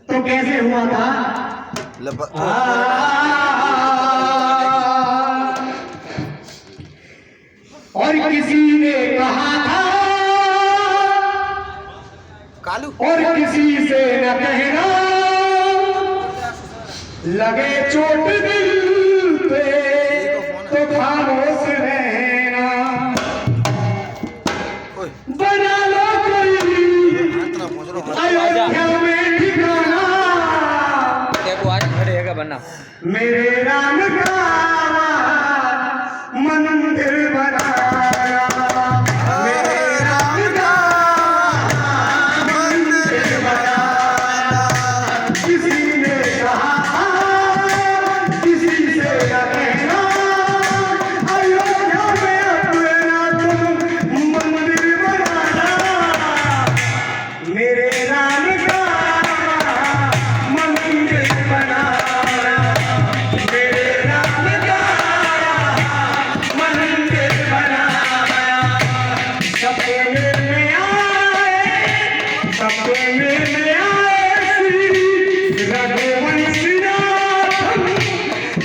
तो कैसे हुआ था? और किसी ने कहा था कालू और किसी से न कहना, लगे चोट दिल पे तो खामोश रहना, बना लो कोई अयोध्या में ठिकाना, बनना मेरे राम का मंदिर बनाया, मेरे राम का मंदिर बनाया। किसी ने कहा किसी से न कहना, अयोध्या में अपना तुम मंदिर बनाना, मेरे राम का मंदिर बनाया, मेरे राम का मंदिर बनाया। सबके मिलने आए, सबके मिलने आए श्री रघुवंशी नाथ,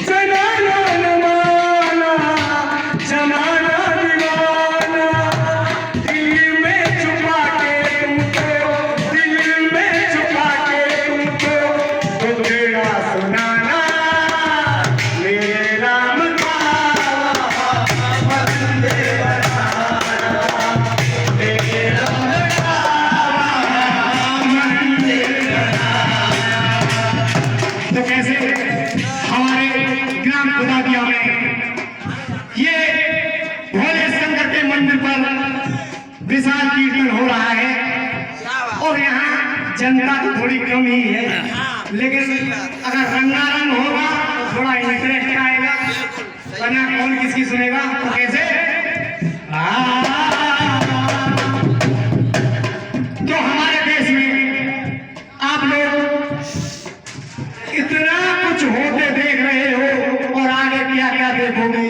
जनाना न माना, जनाना दीवाना, दिल में छुपा के तुमको, दिल में छुपा के तुमको दुखड़ा सुनाना, मेरे राम का मंदिर बनाना, मेरे राम का मंदिर बनाना। तो कैसे हमारे ग्राम खुदादिया में ये भोले शंकर के मंदिर पर विशाल कीर्तन हो रहा है, और यहाँ जनता की थोड़ी कमी है, लेकिन अगर रंगारंग होगा तो थोड़ा इंटरेस्ट आएगा, वरना कौन किसकी सुनेगा? तो कैसे तो हमारे देश में आप लोग इतना कुछ होते देख रहे हो, और आगे क्या क्या देखोगे?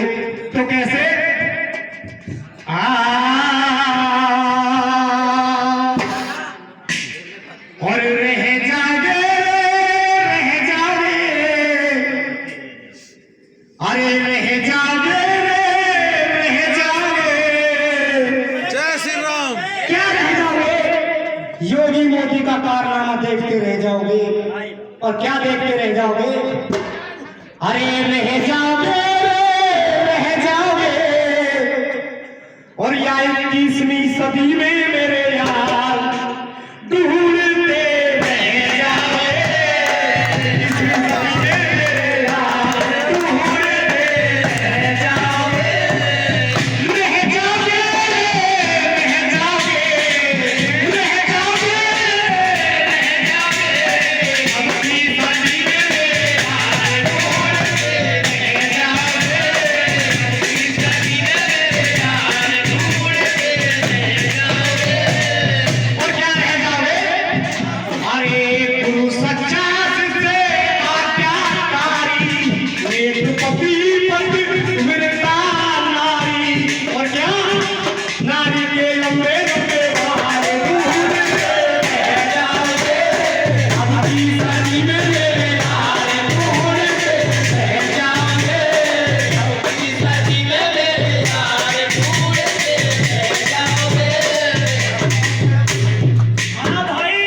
तो कैसे और रह जाओगे, रह जाओगे, अरे रह जाओगे, रह जाओगे, जय श्री राम। क्या रह जाओगे? योगी मोदी का कारनामा देखते रह जाओगे, और क्या देखते रह जाओगे? अरे रह जाओगे, रह जाओगे, और या 21वीं सदी में मेरे यार ढूंढते रह जाओगे, 21वीं सदी में मेरे यार ढूंढते रह जाओगे, रह जाओगे, रह जाओगे, रह जाओगे, रह जाओगे, 21वीं सदी में मेरे यार ढूंढते रह जाओगे, 21वीं सदी में मेरे यार ढूंढते रह जाओगे, और क्या रह जाओगे? अरे गुरु सच्चा से आज्ञाकारी, एक पति पति विरता नारी, और क्या नारी के लंबे लंबे बाल ढूंढते रह जाओगे, 21वीं सदी में मेरे यार ढूंढते रह जाओगे, 21वीं सदी में मेरे यार ढूंढते रह जाओगे। हाँ भाई,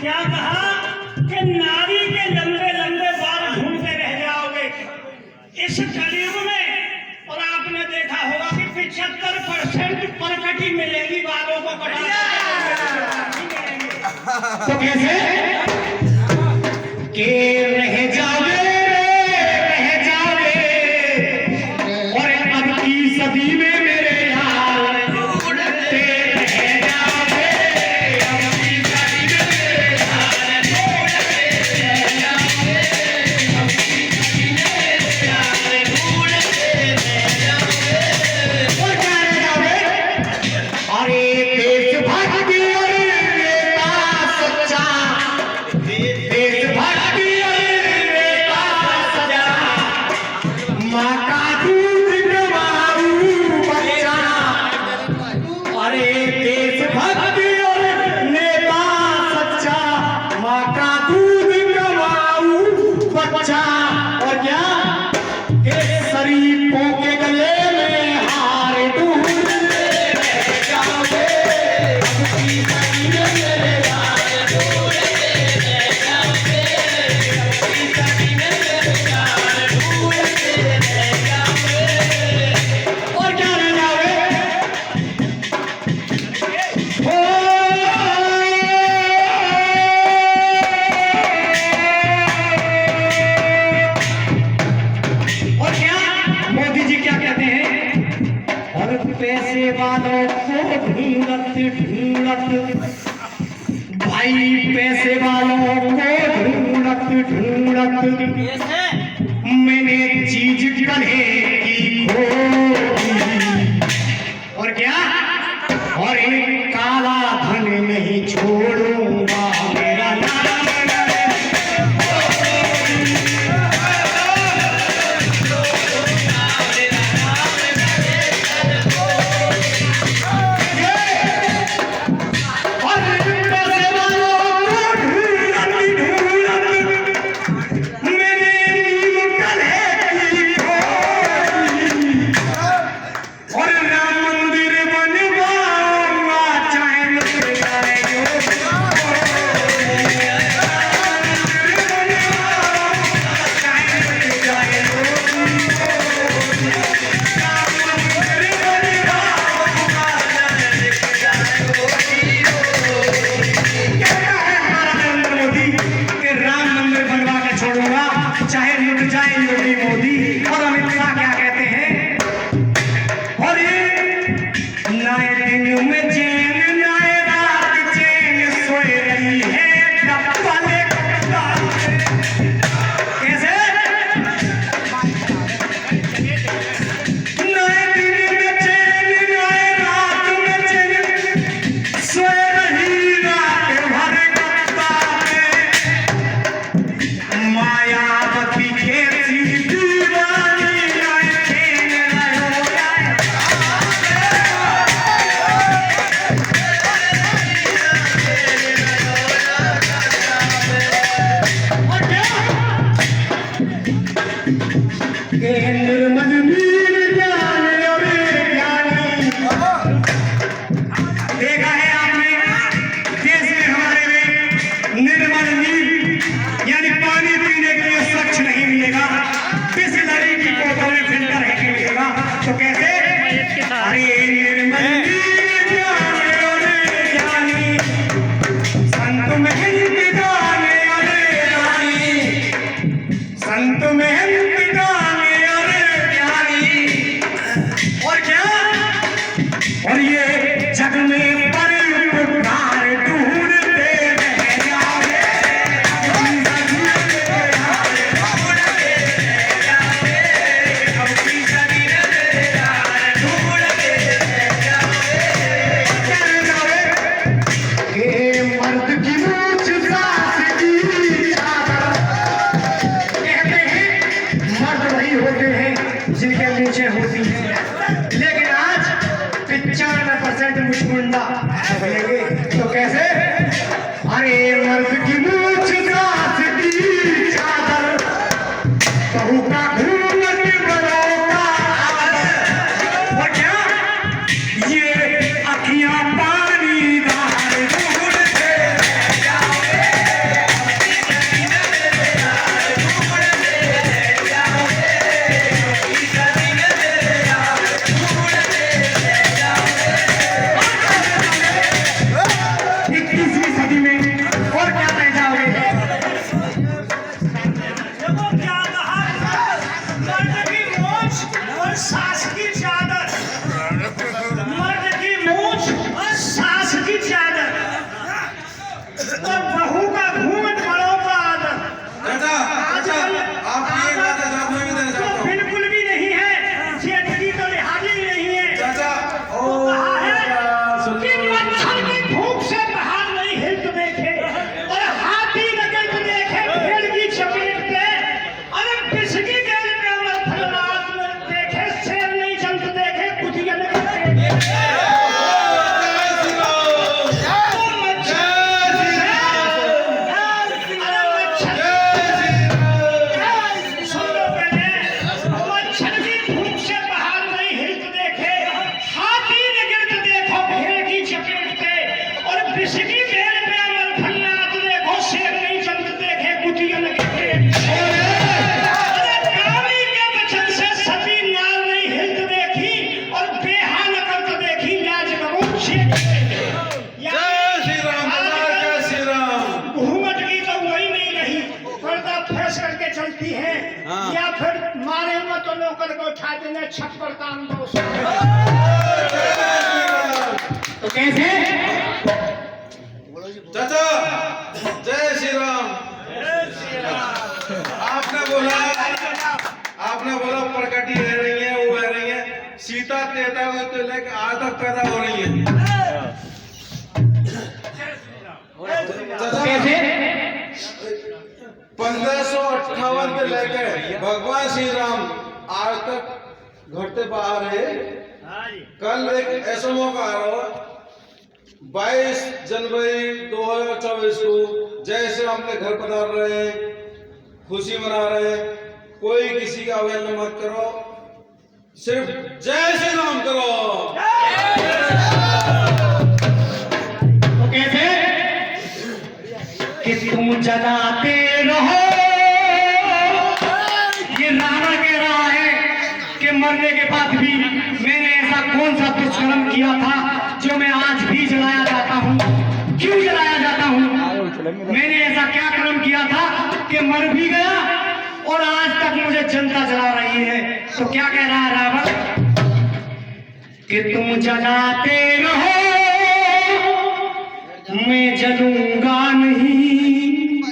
क्या कहा कि नारी के लंबे लंबे बाल ढूंढते रह जाओगे इस कलयुग में। और आपने देखा होगा कि 75% प्रकटी मिलेगी बालों को कटा, तो कैसे के रह जाओगे, रह जाओगे, और अब की सदी में मेरे यार ढूंढते रह जाओगे, अब की सदी में मेरे यार ढूंढते रह जाओगे, अब की सदी में मेरे यार ढूंढते रह जाओगे, और क्या रह जाओगे? अरे देशभक्ति और नेता सच्चा, देशभक्ति पैसे वालों को ढूंढत ढूंढत मैंने चीज गले की खोई, और क्या, और एक काला धन नहीं छोड़ूंगा मेरा नाम। चाहे लुट जाए योगी मोदी। और अमित शाह क्या कहते हैं, और ये नए दिन में चैन नए रात चैन सोए रही है डब्बाले कप्तान। कैसे नए दिन में चैन नए रात में चैन सोए रही रात भर कप्तान। मायावती के दीवानी आए खेल रहो जाए। और क्या के निर्मल नीर ज्ञान और ज्ञानी। देखा है आपने देश में हमारे में निर्मल नीर यानी पानी पीने के लिए स्वच्छ नहीं मिलेगा, बिसलरी की बोतल में फिल्टर है कि मिलेगा। तो कैसे, अरे निर्मल नीर ज्ञान और ज्ञानी, संत महंत गाने अरे रानी, संत महंत गाने अरे ज्ञानी। और क्या, और ये जग में परोपकार ढूंढते रह जाओगे। ये मर्द की मूछ सास की चादर। कहते हैं मर्द वही होते हैं जिनके मूछें होती हैं, लेकिन आज 95% मुछमुंडा मिलेंगे। तो कैसे, अरे मर्द की मूछ सास की चादर, बहू का घूंघट बड़ों का आदर। और क्या, ये अखियां पानी दार ढूंढते रह जाओगे। इक्कीसवीं सदी में और क्या रह जाओगे। देखो क्या कहा, मर्द की मूंछ और सास की चादर, मर्द की मूंछ और सास की चादर, और बहू का घूंघट बड़ों का आदर। चाचा आप ये बात आजाद में भी देना तो चाहता हूँ। बिल्कुल भी नहीं है, जेठ की तो लिहाजी ही नहीं है। चाचा वो कहा है कि मच्छर की भूख से बाहर नहीं हिलत देखे, और हाथी नकल देखे भेड़ की चपेट पे, और बिस्की गेल पे अमर फलवार देखे शेर नहीं जंत देखे कुतिया नकल देखे। चलती है, हाँ। या फिर मारे में तो नौकर को उठा देना छप्पर तान दो। तो कैसे, चाचा प्रकटी रह रही है, वो रह रही है। सीता तेता तो लेकर आज तक पैदा हो रही है। चाचा, कैसे 1558 से लेकर भगवान श्री राम आज तक घटते बाहर है। कल एक ऐसा मौका आ रहा है 22 जनवरी 2024 को जैसे हमने घर पधार रहे हैं, खुशी मना रहे हैं, कोई किसी का अवहेलना मत करो, सिर्फ जय श्री राम करो। तो कैसे कि तुम जलाते रहो, ये रावण कह रहा है कि मरने के बाद भी मैंने ऐसा कौन सा दुष्कर्म किया था जो मैं आज भी जलाया जाता हूँ, क्यों जलाया जाता हूँ, मैंने ऐसा क्या कर्म किया था कि मर भी गया और आज तक मुझे जनता जला रही है। तो क्या कह रहा है रावण कि तुम जलाते रहो, मैं जलूंगा नहीं,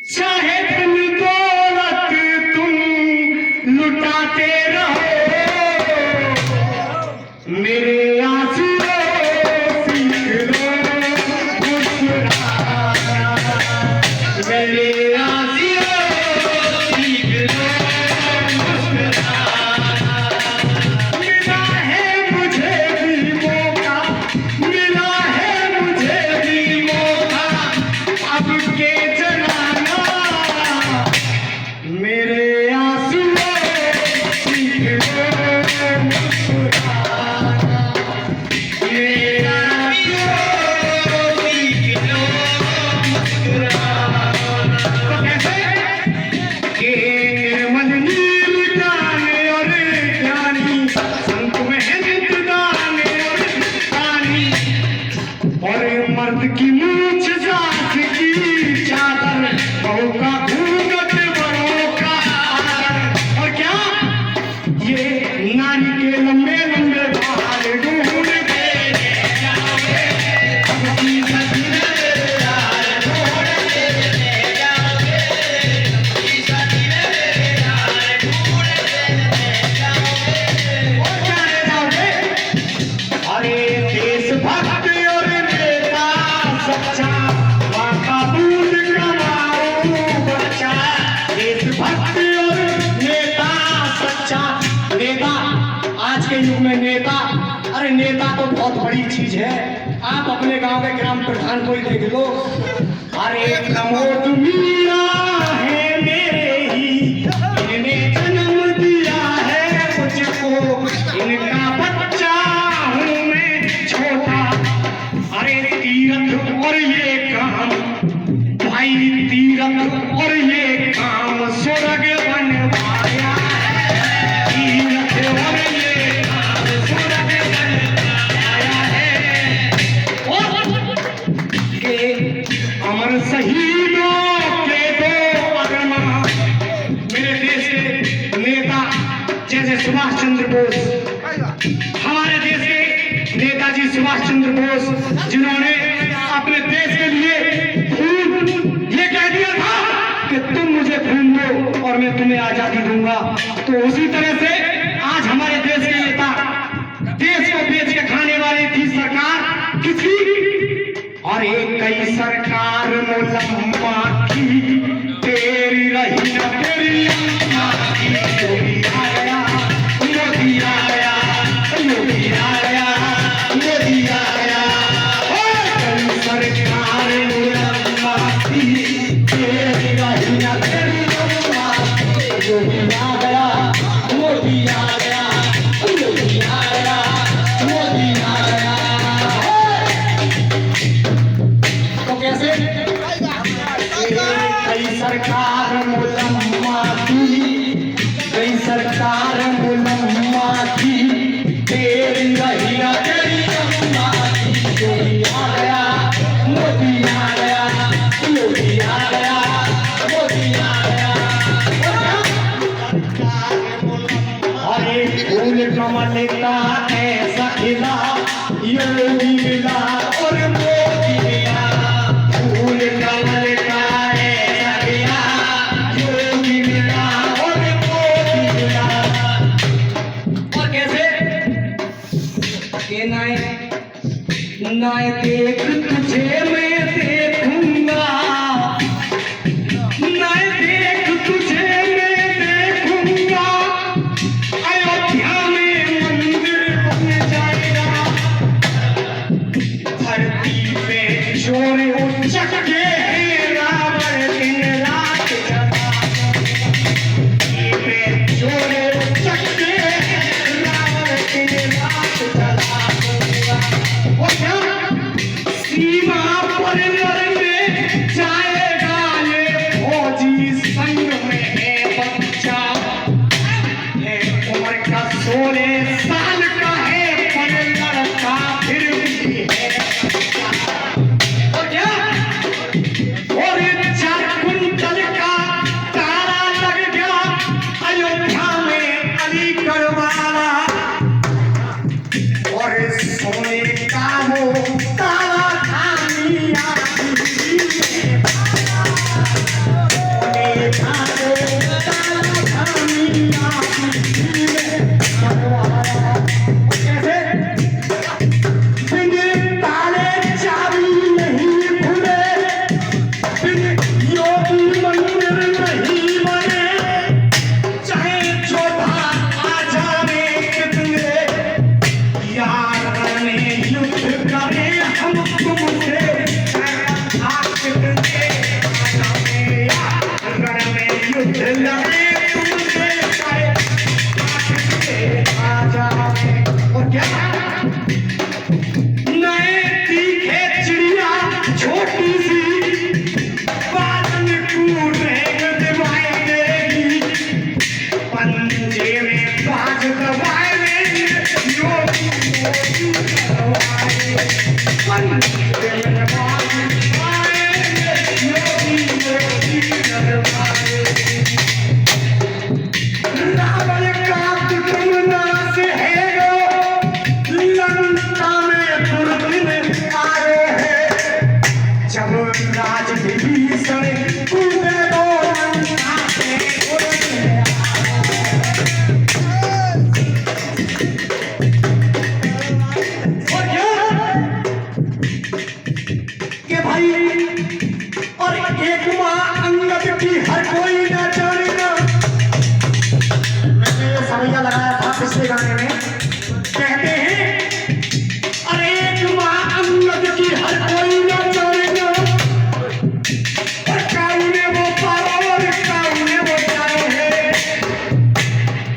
चाहे तुम दौलत तुम लुटाते रहो, मेरे आंसुओं सीख लो मुस्कुराना, मेरे आंसुओं सीख लो मुस्कुराना। मिला है मुझे भी मौका, मिला है मुझे भी मौका, अब के जलाना, मेरे आंसुओं सीख लो मुस्कुराना, मेरे आंसुओं सीख लो मुस्कुराना। तो कैसे कि निर्मल नील गाने और ज्ञानी, संत महंत गाने और गानी, और मर्द की मूछ सास की चादर, बहू का घूंघट बड़ों का आदर। और क्या ये नारी के लंबे लंबे बाल ढूंढ के ले जाओगे, अपनी सती में यार ढूंढ के ले जाओगे, अपनी सती में यार ढूंढ के ले जाओगे। और क्या ले जाओगे? अरे देशभक्त और नेता सच्चा, माँ का दूध कमाओ बच्चा, देशभक्त और नेता सच्चा। नेता आज के युग में नेता, अरे नेता तो बहुत बड़ी चीज है। आप अपने गांव के ग्राम प्रधान को ही देख लो, अरे प्रमोद मीरा है मेरे ही, इन्होंने जन्म दिया है मुझको, इनका बच्चा हूँ मैं छोटा। अरे तीरथ और ये काम भाई, तीरथ और ये काम स्वर्ग बनवाया है, तीरथ और ये काम स्वर्ग बनवाया है। और के अमर शहीदों के दो अरमा, मेरे देश के नेता जैसे सुभाष चंद्र बोस, हमारे देश के नेताजी सुभाष चंद्र बोस, जिन्होंने अपने देश के लिए खून ये कह दिया था कि तुम मुझे खून दो और मैं तुम्हें आजादी दूंगा। तो उसी तरह से आज हमारे देश के नेता, देश को बेच के खाने वाली थी सरकार किसकी, और एक कई सरकार मुलम्मा की, तेरी रही न तेरी अम्मा की। योगी आ गया, मोदी आ गया, योगी आ गया, मोदी आ गया, ओ कई सरकार मुलम्मा की, तेरी रही न तेरी अम्मा की। योगी आ गया, मोदी आ गया, योगी आ गया, मोदी आ गया। तो कैसे कई सरकार मुलम्मा की, कई सरकार मुलम्मा की, तेरी रही न तेरी अम्मा की। योगी आ गया, मोदी आ गया, योगी आ गया, मोदी आ गया। अरे फूल कमल का ऐसा खिला, योगी मिला और मोदी मिला, फूल कमल का ऐसा खिला, राज विभीषण कूदे दो लंका से उड़े। और क्या कि भाई और एक माँ अंगद की हर कोई न जानेगा। मैंने ये सवैया लगाया था पिछले गाने में। कहते हैं अरे एक माँ अंगद की हर कोई न जानेगा, और काउने वो पारो और काउने वो जानो है।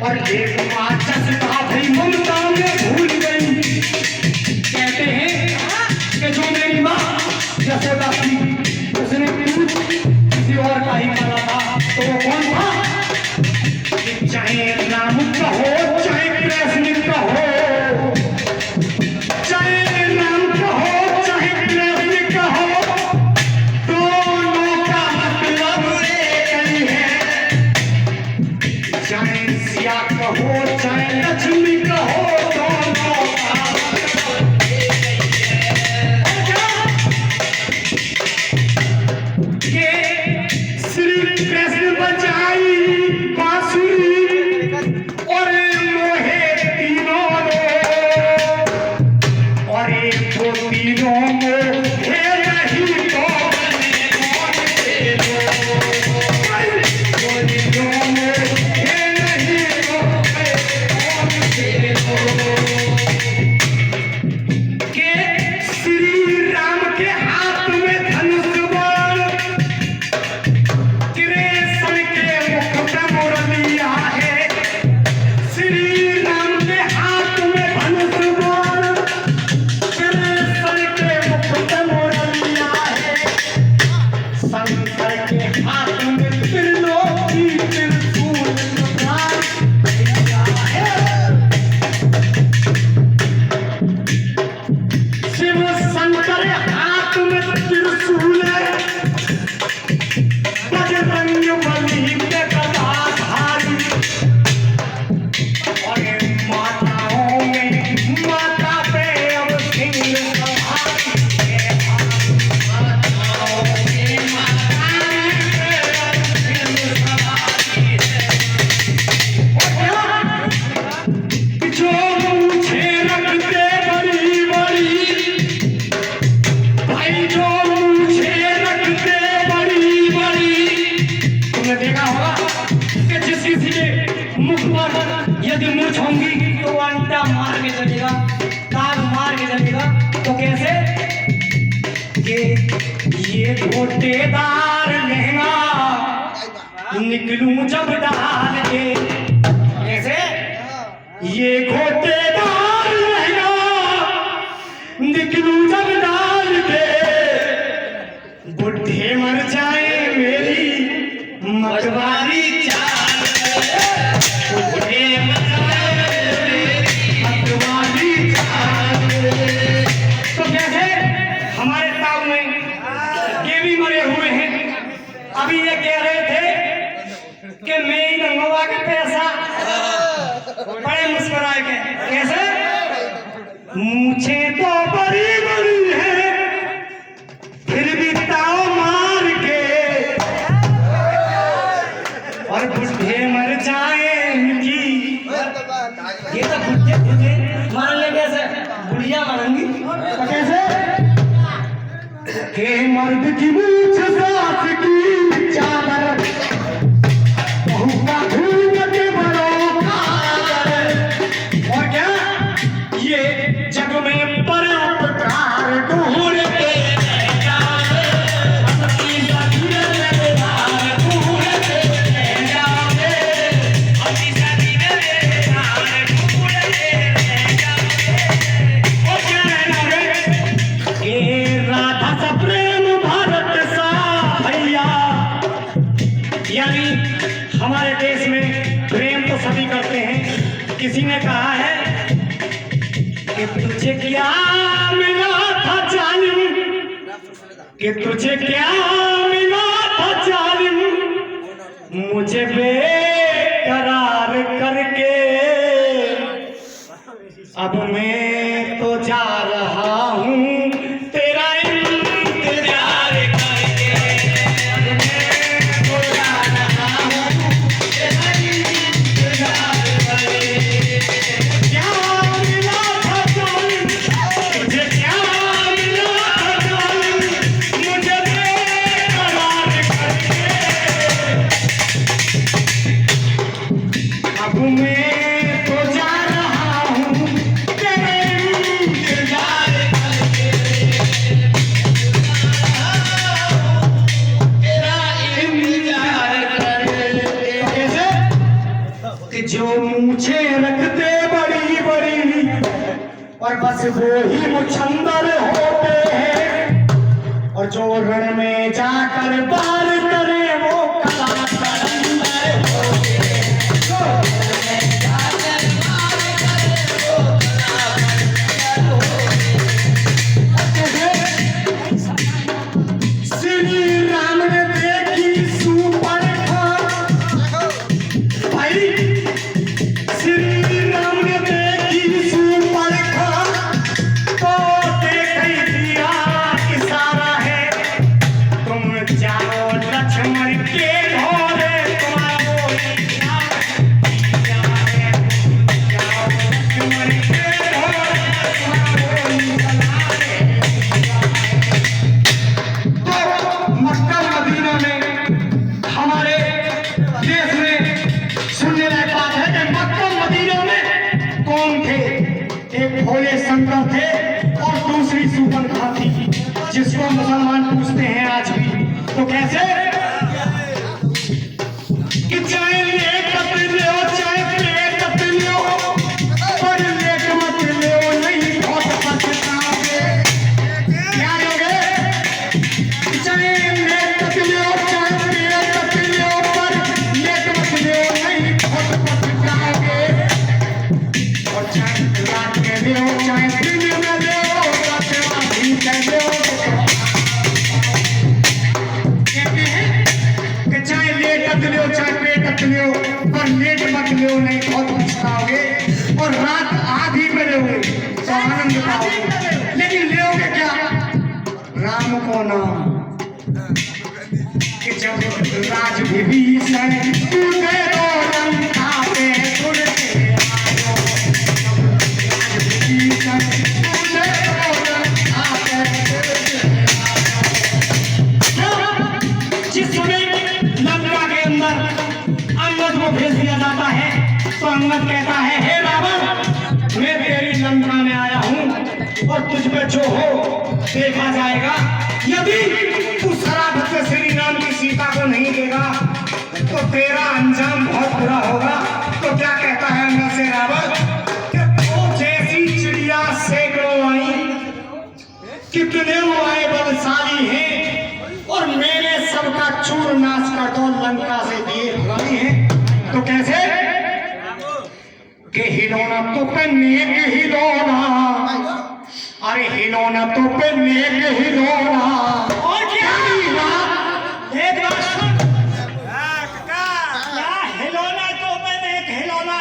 और एक माँ जसता भाई ममता में भूल गई। कहते हैं कि जो मेरी माँ जसोदा थी उसने किसी और का ही माना था, तो वो कौन था? कि चाहे राम का हो चाहे कृष्ण का हो, चाहे राम का हो चाहे कृष्ण का हो, दोनों का मतलब एक ही है। चाहे सिया का हो चाहे लक्ष्मी का हो, दोनों का मतलब एक ही है। कि श्री कृष्ण बजाई बांसुरी और मोहे तीनों लोग, और एक वो तीनों में है नहीं तो बने कौन से लोग। वो तीनों में है नहीं तो बने कौन से लोग। कि श्री राम के हाथ में धनुष बाण, कृष्ण के मुख पे मुरलिया है। श्री राम के हाथ में धनुष बाण, कृष्ण के मुख पे मुरलिया है। शंकर के हाथ में त्रिलोकी त्रिशूल धार भैया है। शिव शंकर हाथ में त्रिशूल है, बजरंग बली के गदाधारी। और माताओं में माता पे अब सिंह सवारी है। माताओं में माता पे अब सिंह सवारी है। और क्या जो मुझे रखते बड़ी बड़ी, भाई जो मुझे रखते बड़ी बड़ी। तुमने देखा होगा कि जिस किसी के मुख पर यदि मूंछ होंगी तो अंटा मार के चलेगा, ताग मार के चलेगा। तो कैसे कि ये गोटेदार लहंगा निकलूं जब डाल के। कैसे ये गोटेदार लहंगा निकलूं जब डाल के, बुढ़े मर जाए मेरी मतवारी चाल। बुढ़े मर जाए मेरी मतवारी चाल। तो कैसे हमारे ताऊ में ये भी मरे हुए हैं। अभी ये कह रहे थे कि मैं ही मंगवा के पैसा, बड़े मुस्कुराए के। कैसे मुझे तो बड़ी बड़ी है फिर भी ताव मार के, और बुढ़े मर जाए इनकी। ये तो बुढ़े मान ले, कैसे बुढ़िया मारेंगी। तो कैसे के मर्द की मूछ साथ की चादर, बहू का घूम के बड़ों का। और क्या ये जग में परोपकार ढूंढते रह जाओगे, अपनी सदी में दार ढूंढते रह जाओगे, अपनी सदी में दार ढूंढते रह जाओगे। और क्या है कि राधा सा प्रेम भारत सा भैया। यानी हमारे देश में प्रेम तो सभी करते हैं। किसी ने कहा है कि तुझे क्या मिला था जालिम, कि तुझे क्या मिला था जालिम, मुझे बेकरार करके। अब मैं तो जा रहा हूँ तेरा इंतजार करके। और बस वो ही मुछंदर होते हैं, और जो रण में जाकर पार करे वो कला कलंदर होते हैं। जो रण में जाकर पार करे वो कला कलंदर होते हैं। श्री राम ने देखी सुपर्णखा, भाई श्री राम ने देखी सुपर्णखा, तो देख दिया इशारा है, तुम जाओ लक्ष्मण के घोड़े, तुम्हारा वही क्या है, जाओ लक्ष्मण के घोड़े, तुम्हारा वही चला है। तो मक्का मदीना में हमारे देश में सुनने लायक बात है कि मक्का मदीना में कौन थे? एक भोले शंकर थे और दूसरी सुपर्णखा थी, जिसको मुसलमान पूछते हैं आज भी। तो कैसे कि चाहे लेट लो चाहे पेट लो, पर लेट मत लो नहीं बहुत पछताओगे। क्या लोगे? चाहे लेट लो चाहे पेट लो, पर लेट मत लो नहीं बहुत पछताओगे। और चाहे रात में लो चाहे दिन में लो, रात भी कह लो। कहते हैं कि चाहे लेट लो चाहे पेट लो, पर लेट मत लो नहीं बहुत पछताओगे। और रात आधी में लोगे तो आनंद पाओगे, लेकिन लोगे क्या? राम को नाम। कि जब राज विभीषण टूटे तो लंका पे टूटते आयो, राज विभीषण टूटे तो लंका पे टूटते आयो। जिस समय लंका के अंदर अंगद को भेज दिया जाता है, तो अंगद कहता है, हे रावण, मैं तेरी लंका में आया हूँ और तुझ पे जो हो देखा जाएगा। यदि तू शराब से श्री राम की सीता को नहीं देगा तो तेरा अंजाम बहुत बुरा होगा। तो क्या कहता है अंगद से रावण कि तो जैसी चिड़िया सैकड़ों आई, कितने वो आए बलशाली हैं, और मैंने सबका चूर नाश कर दो लंका से दिए भगाई हैं। तो कैसे कि हिलोना तो पे नेक हिलोना, अरे हिलोना तो पे नेक हिलोना। और क्या एक बात सुन, क्या हिलोना तो पे नेक हिलोना,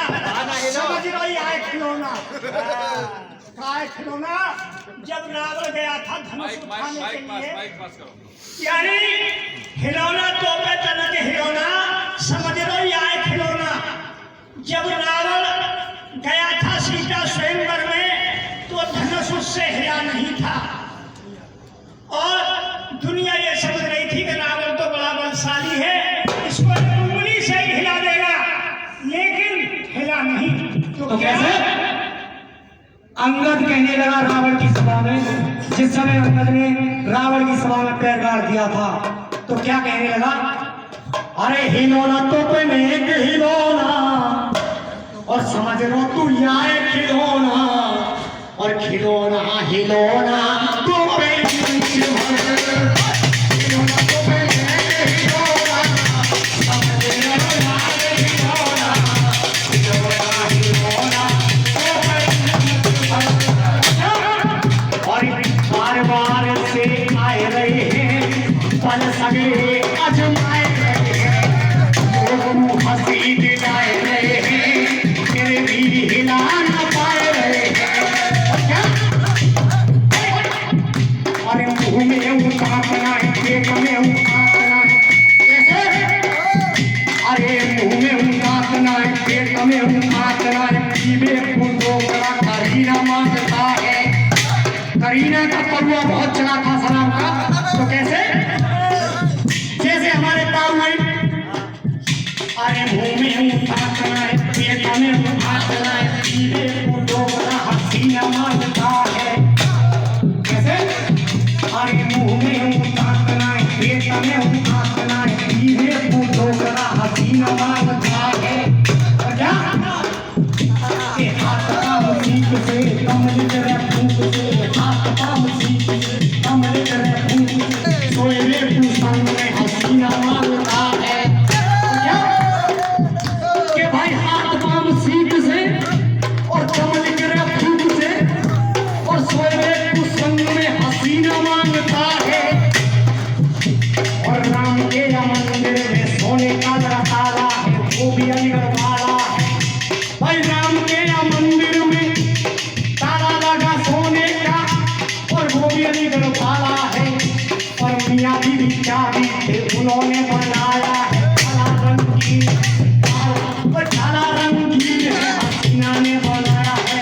समझ लो ये है खिलौना। क्या है खिलौना? जब रावण गया था धनुष उठाने के लिए, यानी खिलौना तो पे तनक हिलोना, समझ लो ये है खिलौना। जब रावण गया था सीता स्वयंवर में, तो धनुष उससे हिला नहीं था, और दुनिया ये समझ रही थी कि रावण तो बड़ा बलशाली है, इसको उंगली से ही हिला देगा, लेकिन हिला नहीं। तो कैसे? अंगद कहने लगा रावण की सभा में, जिस समय अंगद ने रावण की सभा में पैर गाड़ दिया था, तो क्या कहने लगा? अरे हिलोना तो पे नेक हिलोना, और समझ लो तू यार खिलौना, और खिलौना हिलोना तो पे हिलोना तो पे हिलोना, समझ लो यार खिलौना, हिलोना हिलोना तो पे। और बार बार से आए रहे हैं पल सगे अजमाए रहे हैं, हंसी दिलाए रहे हैं, तेरे भी हिला न पाए रहे हैं। अरे मुंह में उतारना है, पेट में उतारना है, कैसे? अरे मुंह में उतारना है, पेट में उतारना है, पीवे फूलों का करीना मांगता है। करीना का परुआ बहुत चला था शराब का। तो कैसे? जैसे हमारे ताऊ है, अरे मुंह में उतारना है, पेट में उतारना है, पीवे फूलों का हसीना मांगता है। कैसे? अरे मुंह में उतारना है, पेट में उतारना है, पीवे फूलों का हसीना मांगता है। क्या? हाथ का मुसीब से कमल उन्होंने बनाया है काला रंगीन, काला रंगीन है हसीना ने बनाया है।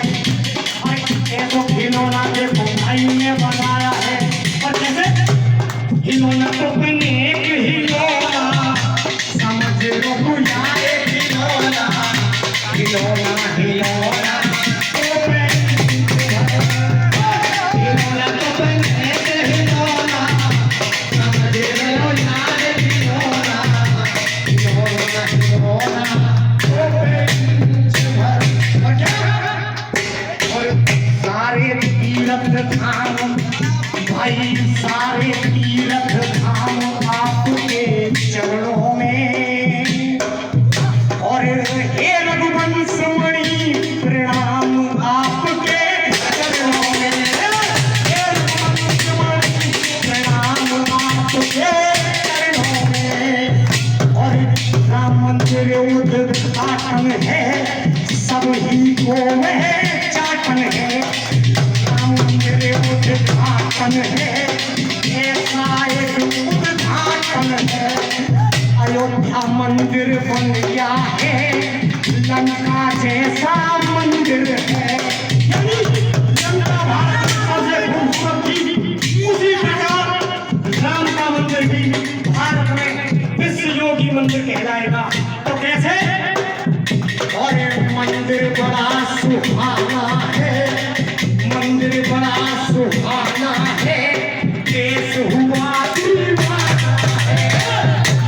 देखो खिलौना देखो भाई ने बनाया है। और जैसे खिलौना तो बने एक खिलौना, समझ लो भैया एक खिलौना, खिलौना खिलौना खिलौना तो बने एक खिलौना, समझ लो यार खिलौना, खिलौना खिलौना सारे तीर्थ धाम भाई, सारे तीर्थ धाम आपके चरणों में। और हे रघुवंश मणि प्रणाम आपके चरणों में, हे रघुवंश मणि प्रणाम आपके चरणों में। और राम मंदिर उद्घाटन है, सभी को वह चाटन है। राम मंदिर उद्घाटन है, ऐसा एक उद्घाटन है। अयोध्या मंदिर बन गया है, लंका जैसा मंदिर है। लंका भारत की सबसे खूबसूरत थी, उसी प्रकार राम का मंदिर भी भारत में विश्व योगी मंदिर कहलाएगा। तो कैसे? और मंदिर बड़ा सुहाना है, मंदिर बड़ा सुहाना है, देश हुआ दीवाना है।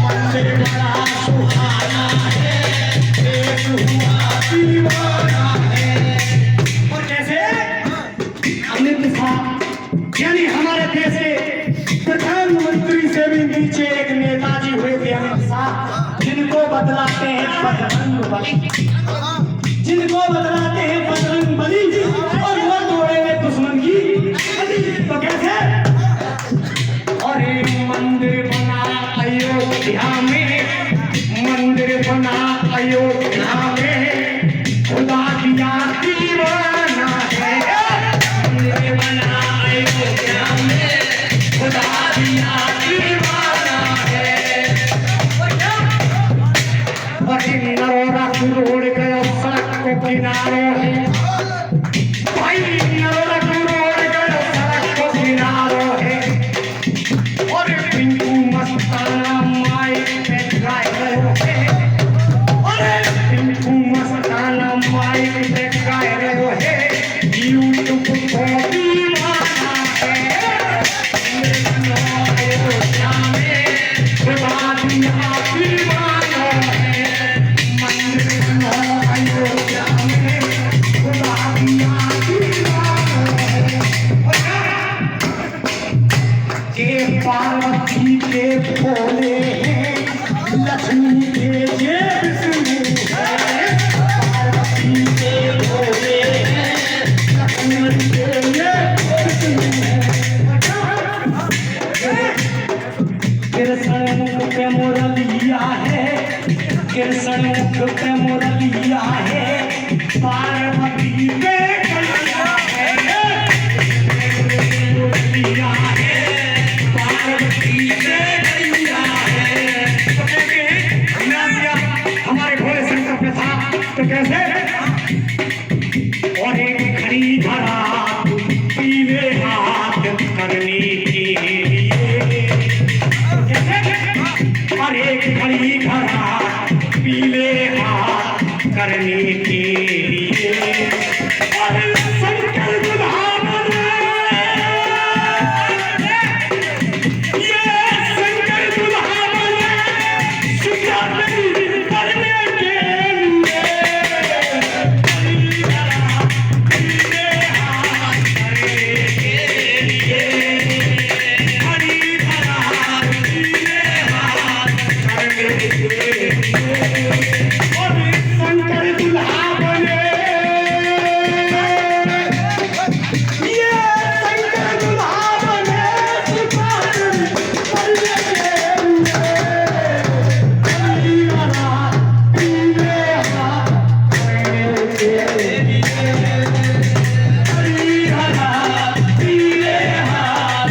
मंदिर बड़ा सुहाना है, देश हुआ दीवाना है। और कैसे? अमित शाह यानी हमारे देश के प्रधानमंत्री से भी नीचे एक नेताजी हुए थे अमित शाह, जिनको बदलाते हैं बजरंग बली, जिनको बदलाते हैं बजरंग बली, और वो तोड़ेंगे दुश्मन की गली। तो कैसे? और एक मंदिर बना अयोध्या में, मंदिर बना अयोध्या में, खुदा दिया दीवाना है। मंदिर बना अयोध्या में, खुदा दिया दीवाना है। और नरोरा रोड गया सड़क को किनारे है भाई, नरोरा रोड गया सड़क को किनारे है। और पिंकू मस्ताना माइक पे गाए रहे है, और पिंकू मस्ताना माइक पे गाए रहे है। यूट्यूब को दीवाना है, अयोध्या में खुदा दिया दीवाना है। मंदिर अयोध्या में खुदा दिया दीवाना है। के पार्वती के भोले हैं, लक्ष्मी के जे विष्णु है। पार्वती के भोले हैं, लक्ष्मी के जे विष्णु है। कृष्ण मुख पे मुरलिया है, कृष्ण मुख पे मुरलिया है, पार्वती पे कलिया है। मुरलिया है, पार्वती पे कलिया है। तो कहते हमारे भोले शंकर पे था। तो कैसे? और एक खड़ी धरा पीले हाथ करने के लिए, और एक खड़ी धरा पीले हाथ करने के लिए। और शंकर दुल्हा बने, ये शंकर दुल्हा बने, सुजानगी करने के लिए। पीले हाथ करने के लिए, हरी धरा पीले हाथ करने के लिए। और शंकर दुल्हा बने, ये शंकर दुल्हा बने, सुजानगी करने के लिए। हरी धरा पीले हाथ करने के लिए, हरी धरा पीले हाथ।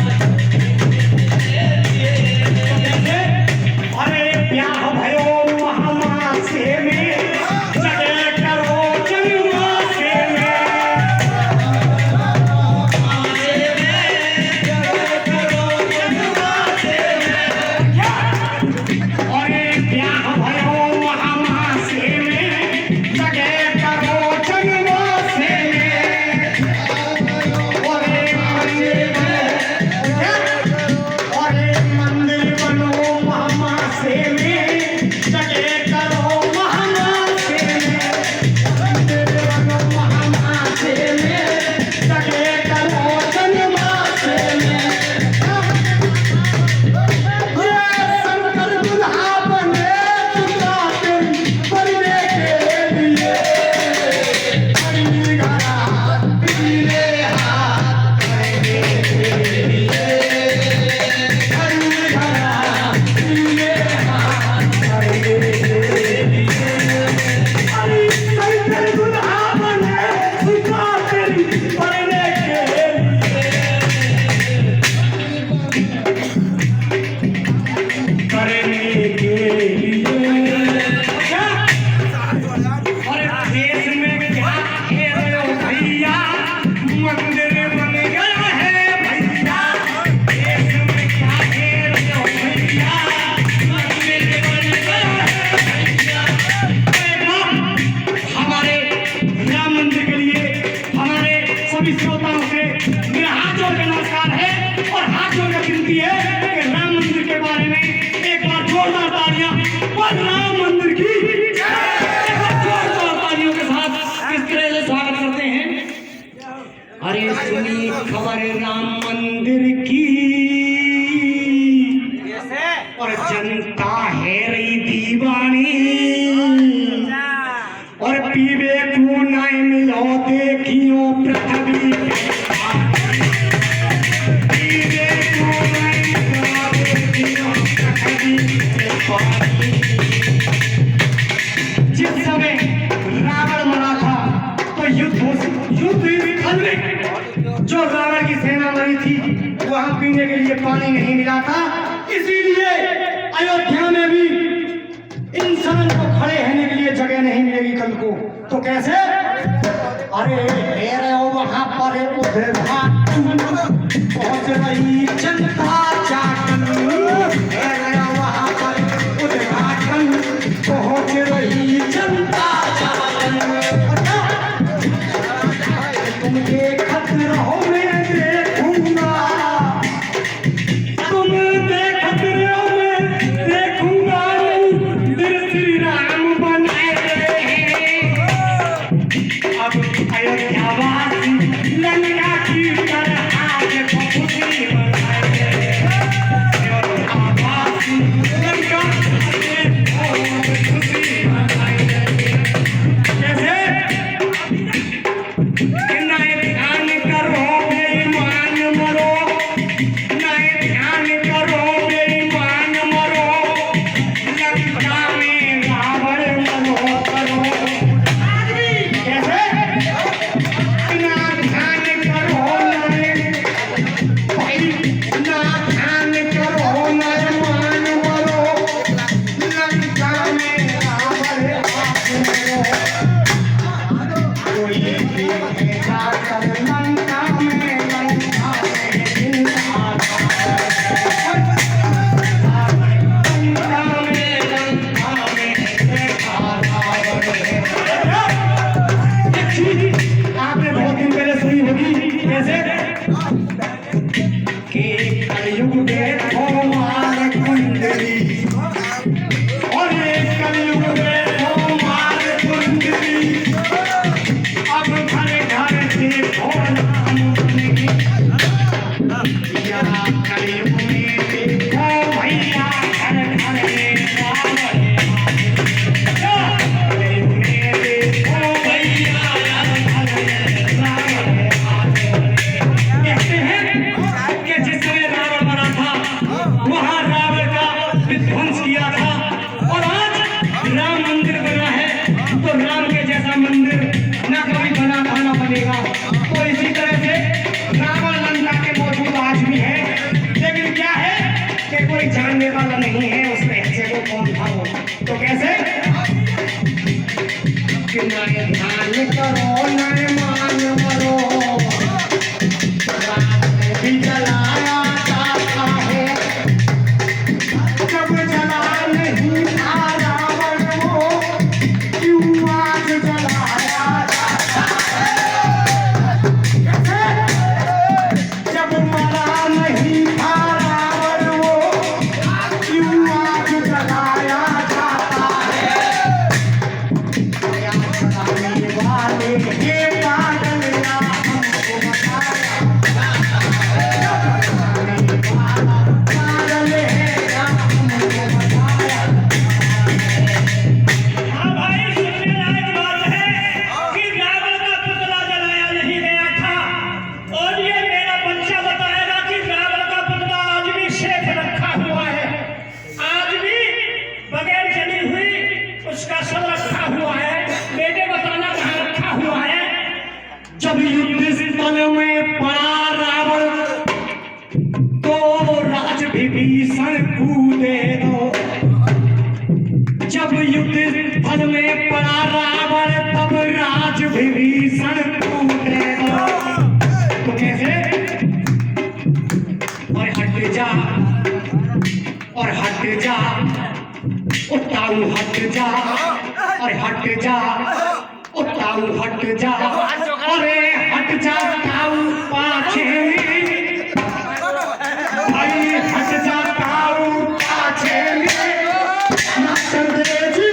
सुनी खबर राम मंदिर की और जनता है रही दीवानी और पीवे को नहीं मिलो देखियो पृथ्वी पीवे को नहीं मिलो देखियो पृथ्वी जिस समय रावण मरा था तो युद्ध जो रावण की सेना मरी थी वहां पीने के लिए पानी नहीं मिला था, इसीलिए अयोध्या में भी इंसान को खड़े रहने के लिए जगह नहीं मिलेगी कल को। तो कैसे? अरे मेरे वहां पर उद्घाटन पहुंच रही जनता जागन, मेरे वहां पर उद्घाटन पहुंच रही जनता जागन। तुम देखत रहो मैं देखूंगा, तुम देखत रहो मैं देखूंगा, दिल श्री राम बनाए हैं। अब अयोध्यावासी लंका की तरह आज खुशी मनाए हैं। अयोध्यावासी लंका की खुशी मनाए हैं। कैसे? आपने बहुत दिन पहले सुनी होगी कैसे कि कलयुग देखो मार कुंडली और ये कलयुग देखो मार कुंडली, अब घर घर देखो नाम बनेगी या कलयुग में देखो भैया घर घर में नाम तो इसी तरह से रावण लंका के मौजूद आज भी है, लेकिन क्या है कि कोई जानने वाला नहीं है उस रहस्य को कौन था वो। तो कैसे कि नए ध्यान करो नए मान मरो, रात भी जलाया जाता है जब जला नहीं था रावण वो क्यों आज जलाया जाता है। जब मरा नहीं था रावण वो क्यों आज जलाया जाता है। जलाने वाले ये पागल ना हमको बताया, जलाने वाला पागल है ना हमको बताया। हाँ भाई, सुनने लायक बात है कि रावण का पुतला जलाया नहीं गया था, और ये मेरा बच्चा बताएगा कि रावण का पुतला आज भी शेष रखा हुआ है, आज भी बगैर जली हुई उसका सब रखा हुआ है। बेटे बताना कहाँ रखा हुआ है? जब युद्ध स्थल में पड़ा रावण तो राज विभीषण कूदे दो। जब युद्ध स्थल में पड़ा रावण तब राज विभीषण कूदे दो। तो कैसे? और हट जा और हट जा उतारू हट जा और हट जा उतारू हट जा, अरे हट जा ताऊ पाछे भाई हट जा ताऊ पाछे नचर दे जी।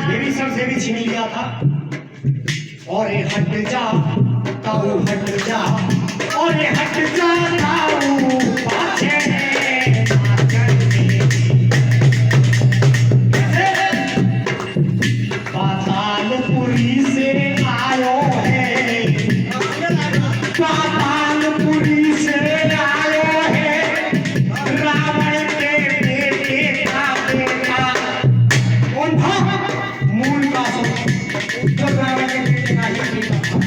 विभीषण से भी छीन लिया था। और ये हट जा ताऊ हट जा, और ये हट जा ताऊ पाछे पातालपुरी से आयो है, पातालपुरी से आयो है रावण के बेटे का बेटा। कौन था? मूल का जो रावण के बेटे का ही बेटा था।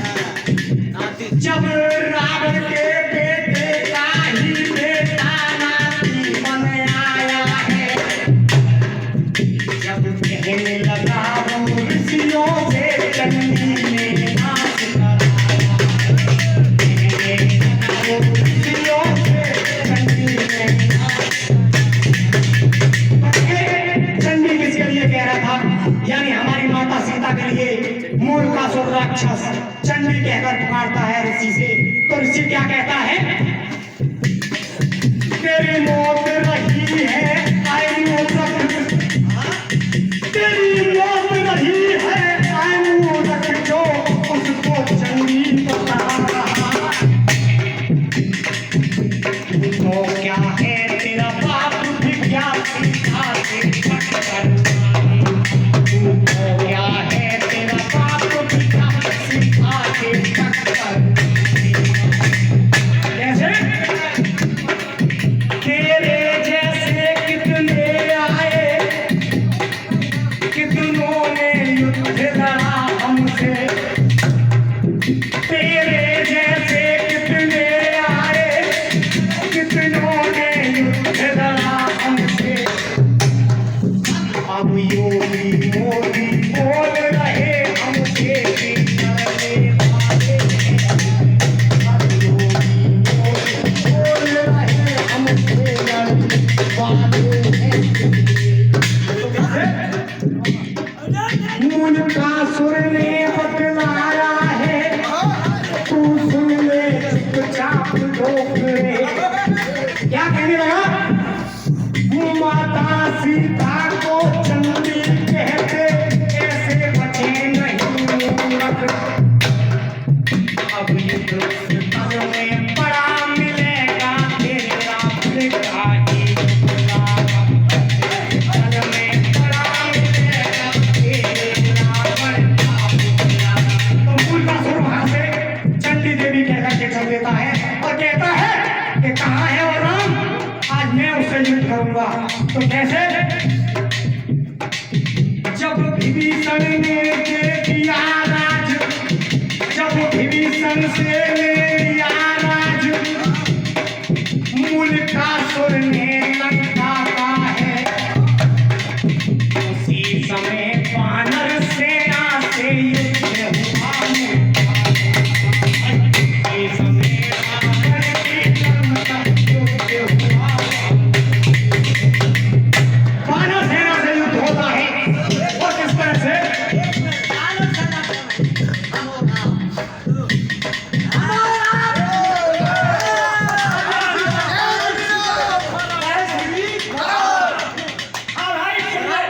जब रावण के बेटे का ही बेटा नाती बन आया है, जब कहने लगा वो ऋषियों से चंडी ने नाच कराया, कहने लगा वो ऋषियों से चंडी ने नाच कराया। चंडी किसके लिए कह रहा था? यानी हमारी माता सीता के लिए मूलकासुर राक्षस चंडी कहकर पुकारता है ऋषि से। तो ऋषि क्या कहता है? तेरी मौत रही है आई मूर्ख, तेरी मौत रही है आई मूर्ख, जो उसको चंडी बता रहा। तो क्या है तेरा बाप भी क्या सीखा से पकड़, तो क्या है तेरा बाप भी क्या सीखा से पकड़। कैसे? तेरे जैसे कितने आए, कितनों ने युद्ध लड़ा हमसे, तेरे जैसे कितने आए, कितनों ने युद्ध लड़ा हमसे। अब योगी मोदी बोल रहे हमसे कि करने वाले हैं। अब योगी मोदी बोल रहे हमसे लड़ने वाले हैं। मूलकासुर ने बतलाया है, तू सुन ले चुपचाप लोग रे। क्या कहने लगा? माता सीता को चंडी कहते, ऐसे बचे नहीं मूर्ख। अब युद्ध स्थल में बड़ा मिलेगा तेरा का ही पुतला, स्थल में बड़ा मिलेगा तेरा का पुतला। तो मूलकासुर वहां से चंडी देवी कहकर के चल देता है और कहता है कि कहाँ है वो राम, आज मैं उससे युद्ध करूंगा। तो कैसे? जब विभीषण ने दे दिया राज, जब विभीषण से ले लिया राज, मूलकासुर ने लंका का है। उसी समय वानर सेना से युद्ध हुआ, उसी समय वानर की लंका युद्ध हुआ। वानर सेना से युद्ध होता है और किस तरह से?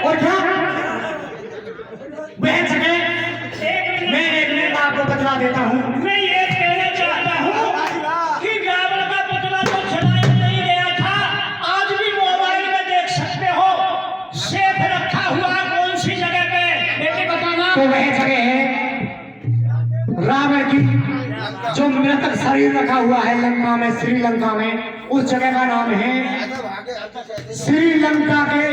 और क्या? वह जगह मैं एक मिनट आपको बतला देता हूँ। मैं ये कहना चाहता हूँ कि रावण का पुतला तो छुड़ाया नहीं गया था। आज भी मोबाइल में देख सकते हो, सेफ रखा हुआ कौन सी जगह पे, बेटे बताना। तो वह जगह है रावण की जो मृतक शरीर रखा हुआ है लंका में, श्रीलंका में। उस जगह का नाम है श्रीलंका के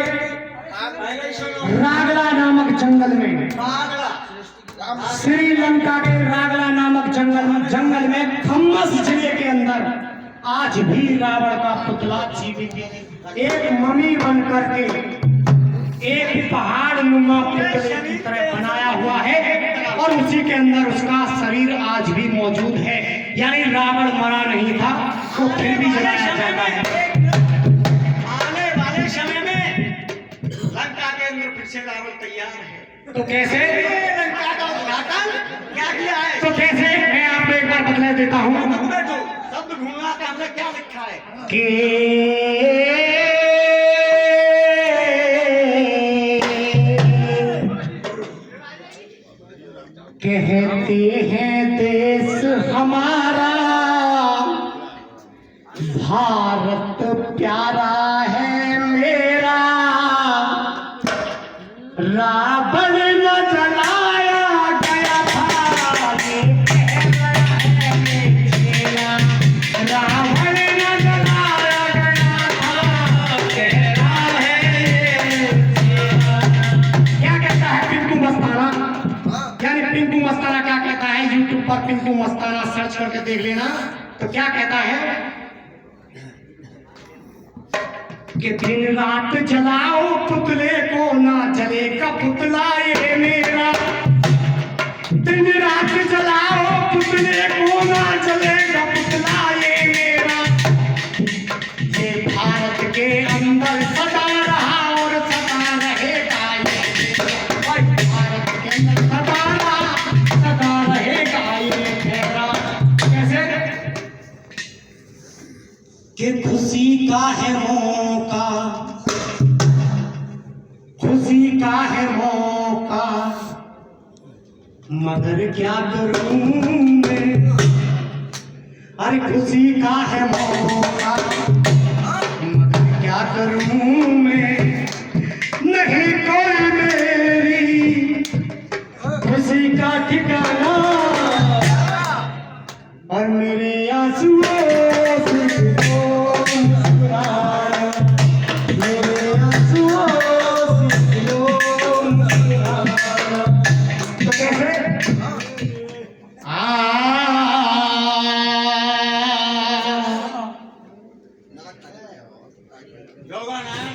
रागला नामक जंगल में। श्रीलंका के रागला नामक जंगल में खम्मस जिले के अंदर आज भी रावण का पुतला जीवित एक मणि बन करके एक पहाड़ नुमा पुतले की तरह बनाया हुआ है और उसी के अंदर उसका शरीर आज भी मौजूद है। यानी रावण मरा नहीं था, तो फिर भी जलाया जाता है। आने वाले समय में लंका के अंदर फिर से रावण तैयार है। तो कैसे? लंका का उद्घाटन क्या किया है? तो कैसे? मैं आपको एक बार बतला देता हूँ। शब्द ढूंढना का हमने क्या लिखा है कि कहते हैं देश हमारा भारत प्यारा है मेरा, रावण न जलाया गया था ये कहना है मेरा, रावण न जलाया गया था कहना है मेरा। क्या कहता है पिंकू मस्ताना? यानी पिंकू मस्ताना क्या कहता है? यूट्यूब पर पिंकू मस्ताना सर्च करके देख लेना। तो क्या कहता है कि दिन रात जलाओ पुतले को ना जलेगा पुतला ये मेरा, दिन रात जलाओ पुतले को ना जलेगा पुतला ये मेरा। ये भारत के अंदर सदा रहा और सदा रहेगा ये, भारत के अंदर सदा रहेगा ये मेरा। कैसे कि खुशी का है मौका, खुशी का है मौका, मगर क्या करूं मैं? अरे खुशी का है मौका, मगर क्या करूं मैं? नहीं कोई मेरी खुशी का ठिकाना, और मेरे आंसुओं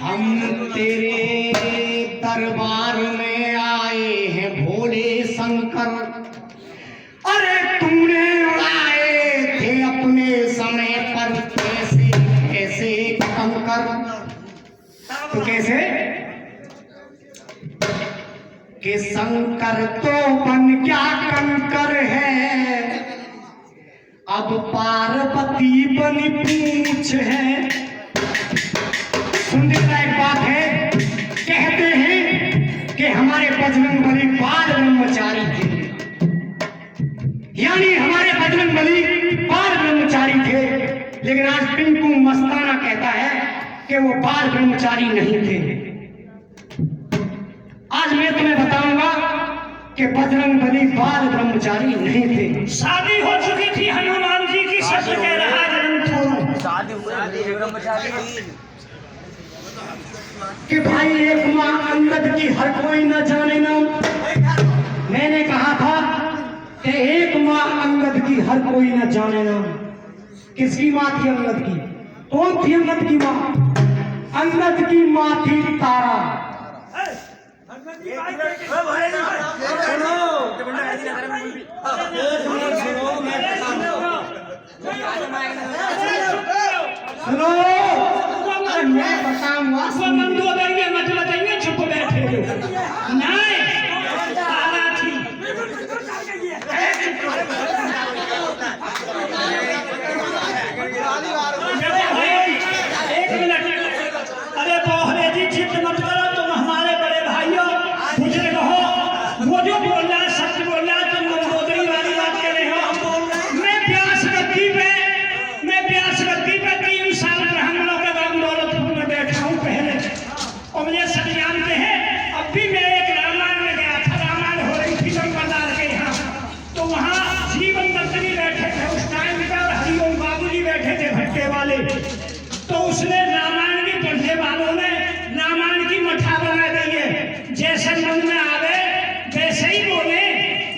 हम तेरे दरबार में आए हैं भोले शंकर, अरे तूने उड़ाए थे अपने समय पर कैसे कैसे कंकर। तो कैसे कि शंकर तो बन क्या कंकर है, अब पार्वती बनी पूछ है। सुनने का एक बात है, कहते हैं कि हमारे बजरंगबली बाल ब्रह्मचारी थे, यानी हमारे बजरंगबली बाल ब्रह्मचारी थे, लेकिन आज पिंकू मस्ताना कहता है कि वो बाल ब्रह्मचारी नहीं थे। आज मैं तुम्हें बताऊंगा कि बजरंगबली बाल ब्रह्मचारी नहीं थे। शादी हो चुकी थी हनुमान जी की, सच कह रहा जन्म शादी हुई ब्रह्मचारी कि भाई एक माँ अंगद की हर कोई न जाने ना। मैंने कहा था कि एक माँ अंगद की हर कोई न जाने ना। किसकी माँ थी अंगद की? कौन थी अंगद की माँ? अंगद की माँ थी तारा। सुनो मैं बताऊंगा, मत बताइए, चुप बैठे नहीं, तारा थी। एक मिनट, अरे बोहरे जी चित्त मत करो, तुम हमारे बड़े भाइयों मुझे कहो, वो जो बोल रहा है सत्य बोल रहा है, तुम मंदोदरी वाली बात कर रहे हो। मैं प्यास गद्दी पे 3 साल ब्राह्मणों के बाद दौलतपुर में बैठा हूँ पहले, और मुझे सब जानते हैं। अब भी मैं एक रामायण में गया था, रामायण हो रही थी जंगलदार के यहाँ, तो वहाँ जीवन दत्त जी बैठे थे उस टाइम पे, और हरिओम बाबू जी बैठे थे भट्टे वाले। तो उसने रामायण की पढ़ने वालों ने रामायण की मठा बना दी है, जैसे मन में आवे वैसे ही बोले।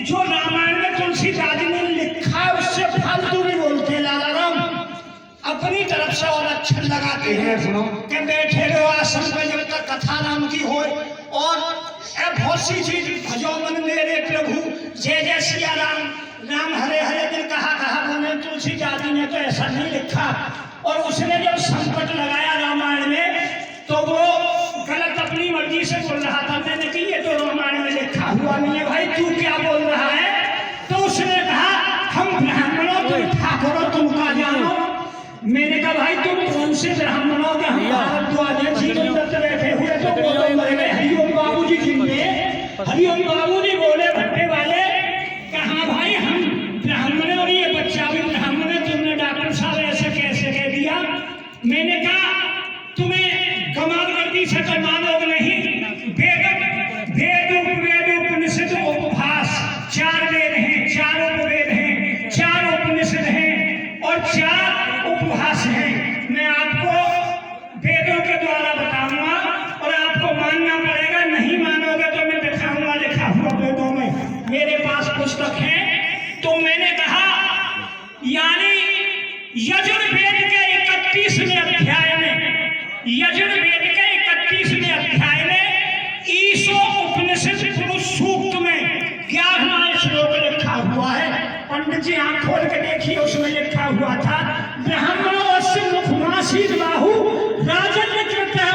जो रामायण में तुलसीदास जी ने लिखा उससे फालतू भी बोलते लाला राम, अपनी तरफ से और अक्षर लगाते हैं। सुनो कि बैठे रहो आश्रम में जब तक कथा राम की हो, और बहुत सी चीज भजो मन मेरे प्रभु, जय जय सिया राम, राम हरे हरे दिन कहा बोले। तुलसीदास जी ने तो ऐसा नहीं लिखा, और उसने जब संकट लगाया रामायण में, तो वो गलत अपनी मर्जी से बोल रहा था। मैंने कि ये तो रामायण में लिखा हुआ नहीं है भाई, तू क्या बोल रहा है? तो उसने कहा हम ब्राह्मणों, तुम ठाकुरों, तुम का जानो। मैंने कहा भाई तुम कौन से ब्राह्मणों के? हम भारद्वाज जीवन दत्त बैठे हुए, तो वो तो मर गए। हरिओम बाबू जी जिनके, हरिओम बाबू जी बोले भट्टे वाले कहा भाई हम ब्राह्मण हैं और ये बच्चा भी ब्राह्मण है, तुमने डॉक्टर साहब ऐसे कैसे कह दिया? मैंने कहा तुम्हें गमालवर्दी से तो मानोगे नहीं, वेद उपनिषद उपभास 4 वेद हैं, 4 उपवेद हैं, 4 उपनिषद हैं और 4 उपभास हैं। मैं आपको वेदों के द्वारा बताऊंगा और आपको मानना पड़ेगा, नहीं मानोगे तो मैं दिखाऊंगा लिखा हुआ वेदों में, मेरे पास पुस्तक है। तो मैंने कहा यानी यजुर्वेद के 31वें अध्याय में, यजुर्वेद के 31वें अध्याय में ईशो उपनिषद पुरुष सूक्त में 11वां श्लोक लिखा हुआ है। पंडित जी आंख खोल के देखिए, उसमें लिखा हुआ था ब्राह्मणोस्य मुखमासीद बाहु राजन्य कृतः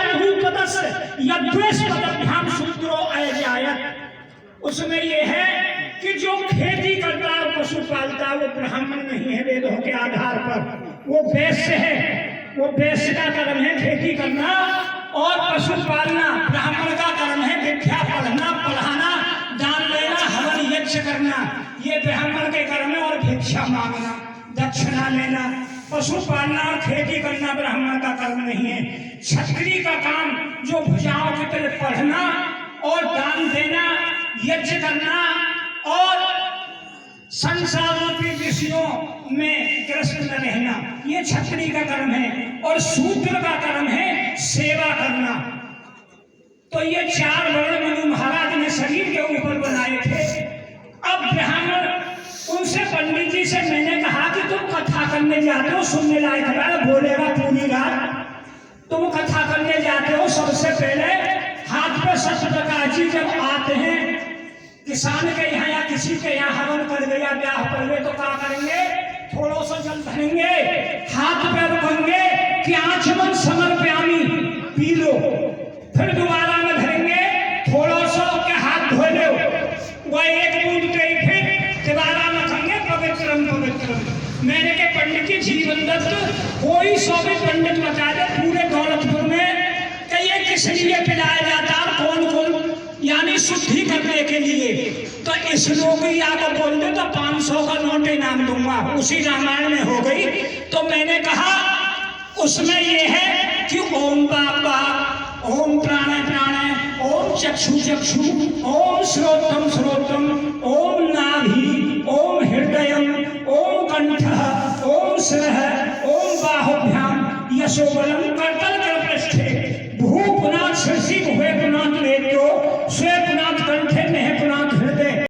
यद्वेष पदभ्याम शूद्रो अयजायत। उसमें ये है कि जो खेती करता है पशु पालता है वो ब्राह्मण नहीं है वेदों के आधार पर, वो वैश्य है, वो वैश्य का कर्म है खेती करना और पशु पालना। ब्राह्मण का कर्म है विद्या पढ़ना, पढ़ाना, दान लेना, हवन यज्ञ करना, ये ब्राह्मण के कर्म है। और भिक्षा मांगना, दक्षिणा लेना, पशु पालना और खेती करना ब्राह्मण का कर्म नहीं है। क्षत्रिय का काम जो भुजाओं की तरफ पढ़ना और दान देना, यज्ञ करना और संसार रूपी विषयों में ग्रस्त न रहना, ये क्षत्रिय का कर्म है। और शूद्र का कर्म है सेवा करना। तो ये 4 वर्ण मनु महाराज ने शरीर के ऊपर बनाए थे। अब ब्राह्मण उनसे पंडित जी से मैंने कहा कि तुम कथा करने जाते हो, सुनने लायक है, बोलेगा पूरी रात। तुम कथा करने जाते हो, सबसे पहले हाथ पे सप्तप्रकाश जी जब आते हैं किसान के यहाँ या किसी के यहाँ हवन कर गया, ब्याह कर गए, तो क्या करेंगे? थोड़ा सा जल धरेंगे, हाथ पे रखेंगे कि आचमन समर्पयामि, पी लो। फिर दोबारा में धरेंगे, थोड़ा सा के हाथ धो लो, वह 1 बूंद पे फिर दोबारा में कहेंगे पवित्रम पवित्रम। मैंने के पंडित जी जीवन दत्त कोई 100 भी पंडित बता दे पूरे दौलतपुर में कि ये किस लिए पिलाया जाता है, कौन कौन, यानी शुद्धि करने के लिए। तो इस लोग ही आगे बोल दे तो 500 का नोट इनाम दूंगा, उसी रामायण में हो गई। तो मैंने कहा उसमें ये है कि ओम बाबा, ओम प्राण प्राण, ओम चक्षु चक्षु, ओम श्रोत्रम श्रोत्र,